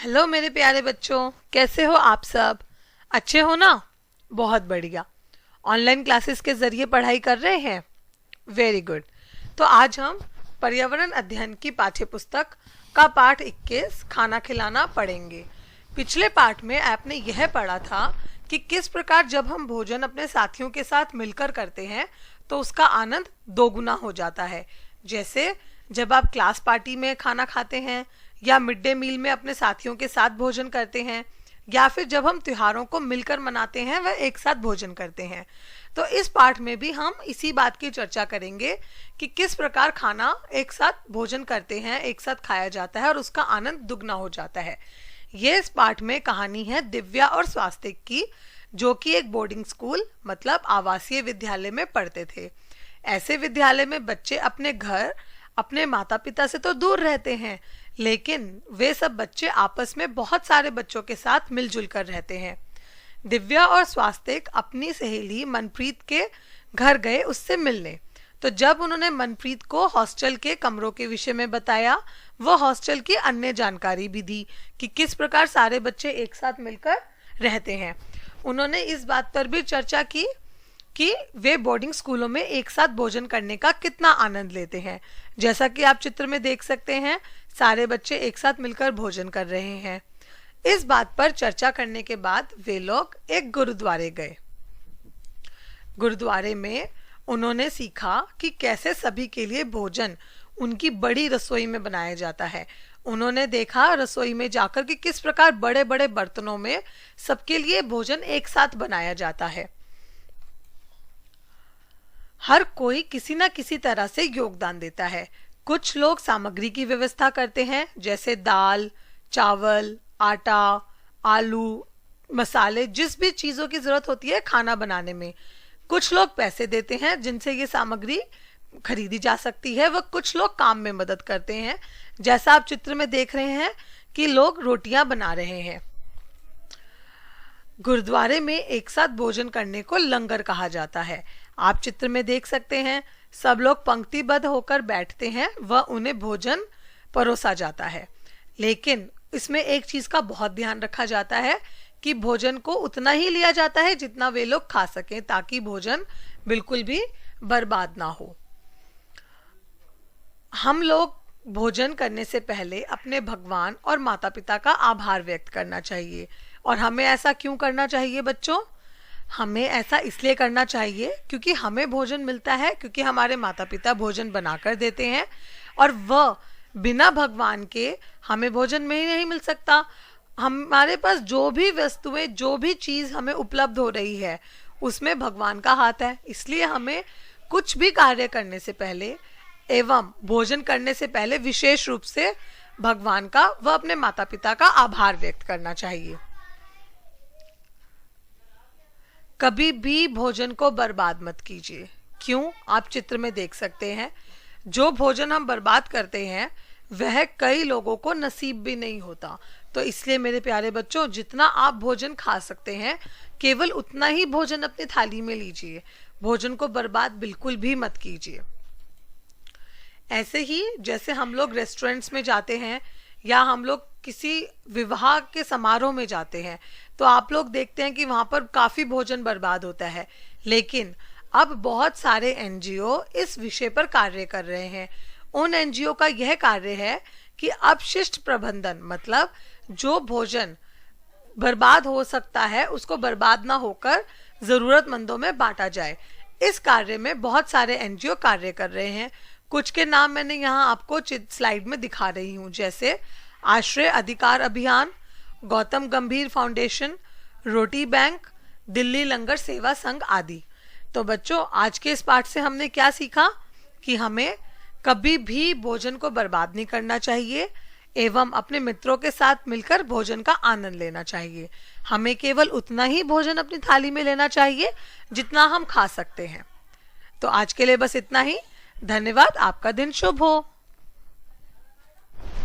Hello मेरे प्यारे बच्चों, कैसे हो आप सब? अच्छे हो ना? बहुत बढ़िया। ऑनलाइन क्लासेस के जरिए पढ़ाई कर रहे हैं? Very good. तो आज हम पर्यावरण अध्ययन की पाठ्य पुस्तक का पाठ 21 खाना खिलाना पढ़ेंगे। पिछले पाठ में आपने यह पढ़ा था कि किस प्रकार जब हम भोजन अपने साथियों के साथ मिलकर करते हैं तो उसका आनंद दोगुना हो जाता है। जैसे जब आप क्लास पार्टी में खाना खाते हैं या मिड डे मील में अपने साथियों के साथ भोजन करते हैं या फिर जब हम त्योहारों को मिलकर मनाते हैं वह एक साथ भोजन करते हैं। तो इस पाठ में भी हम इसी बात की चर्चा करेंगे कि किस प्रकार खाना एक साथ भोजन करते हैं, एक साथ खाया जाता है और उसका आनंद दुगना हो जाता है। ये इस पाठ में कहानी है दिव्या और स्वास्तिक की, जो कि एक बोर्डिंग स्कूल मतलब आवासीय विद्यालय में पढ़ते थे। ऐसे विद्यालय में बच्चे अपने घर, अपने माता पिता से तो दूर रहते हैं, लेकिन वे सब बच्चे आपस में बहुत सारे बच्चों के साथ मिलजुल कर रहते हैं। दिव्या और स्वास्तिक अपनी सहेली मनप्रीत के घर गए उससे मिलने। तो जब उन्होंने मनप्रीत को हॉस्टल के कमरों के विषय में बताया, वो हॉस्टल की अन्य जानकारी भी दी कि किस प्रकार सारे बच्चे एक साथ मिलकर रहते हैं। उन्होंने इस बात पर भी चर्चा की कि वे बोर्डिंग स्कूलों में एक साथ भोजन करने का कितना आनंद लेते हैं। जैसा कि आप चित्र में देख सकते हैं, सारे बच्चे एक साथ मिलकर भोजन कर रहे हैं। इस बात पर चर्चा करने के बाद वे लोग एक गुरुद्वारे गए। गुरुद्वारे में उन्होंने सीखा कि कैसे सभी के लिए भोजन उनकी बड़ी रसोई में बनाया जाता है। उन्होंने देखा रसोई में जाकर कि किस प्रकार बड़े बड़े बर्तनों में सबके लिए भोजन एक साथ बनाया जाता है। हर कोई किसी न किसी तरह से योगदान देता है। कुछ लोग सामग्री की व्यवस्था करते हैं, जैसे दाल, चावल, आटा, आलू, मसाले, जिस भी चीजों की जरूरत होती है खाना बनाने में। कुछ लोग पैसे देते हैं जिनसे ये सामग्री खरीदी जा सकती है। वह कुछ लोग काम में मदद करते हैं, जैसा आप चित्र में देख रहे हैं कि लोग रोटियां बना रहे हैं। गुरुद्वारे में एक साथ भोजन करने को लंगर कहा जाता है। आप चित्र में देख सकते हैं, सब लोग पंक्तिबद्ध होकर बैठते हैं व उन्हें भोजन परोसा जाता है। लेकिन इसमें एक चीज का बहुत ध्यान रखा जाता है कि भोजन को उतना ही लिया जाता है जितना वे लोग खा सकें, ताकि भोजन बिल्कुल भी बर्बाद ना हो। हम लोग भोजन करने से पहले अपने भगवान और माता पिता का आभार व्यक्त करना चाहिए। और हमें ऐसा क्यों करना चाहिए बच्चों? हमें ऐसा इसलिए करना चाहिए क्योंकि हमें भोजन मिलता है क्योंकि हमारे माता पिता भोजन बनाकर देते हैं, और वह बिना भगवान के हमें भोजन में ही नहीं मिल सकता। हमारे पास जो भी वस्तुएं, जो भी चीज हमें उपलब्ध हो रही है, उसमें भगवान का हाथ है। इसलिए हमें कुछ भी कार्य करने से पहले एवं भोजन करने से पहले विशेष रूप से भगवान का व अपने माता पिता का आभार व्यक्त करना चाहिए। कभी भी भोजन को बर्बाद मत कीजिए। क्यों? आप चित्र में देख सकते हैं, जो भोजन हम बर्बाद करते हैं वह कई लोगों को नसीब भी नहीं होता। तो इसलिए मेरे प्यारे बच्चों, जितना आप भोजन खा सकते हैं केवल उतना ही भोजन अपनी थाली में लीजिए। भोजन को बर्बाद बिल्कुल भी मत कीजिए। ऐसे ही जैसे हम लोग रेस्टोरेंट्स में जाते हैं या हम लोग किसी विवाह के समारोह में जाते हैं, तो आप लोग देखते हैं कि वहां पर काफी भोजन बर्बाद होता है। लेकिन अब बहुत सारे एनजीओ इस विषय पर कार्य कर रहे हैं। उन एनजीओ का यह कार्य है कि अपशिष्ट प्रबंधन, मतलब जो भोजन बर्बाद हो सकता है उसको बर्बाद ना होकर जरूरतमंदों में बांटा जाए। इस कार्य में बहुत सारे एनजीओ कार्य कर रहे हैं। कुछ के नाम मैंने यहाँ आपको स्लाइड में दिखा रही हूँ, जैसे आश्रय अधिकार अभियान, गौतम गंभीर फाउंडेशन, रोटी बैंक, दिल्ली लंगर सेवा संघ आदि। तो बच्चों, आज के इस पाठ से हमने क्या सीखा कि हमें कभी भी भोजन को बर्बाद नहीं करना चाहिए एवं अपने मित्रों के साथ मिलकर भोजन का आनंद लेना चाहिए। हमें केवल उतना ही भोजन अपनी थाली में लेना चाहिए जितना हम खा सकते हैं। तो आज के लिए बस इतना ही। धन्यवाद। आपका दिन शुभ हो।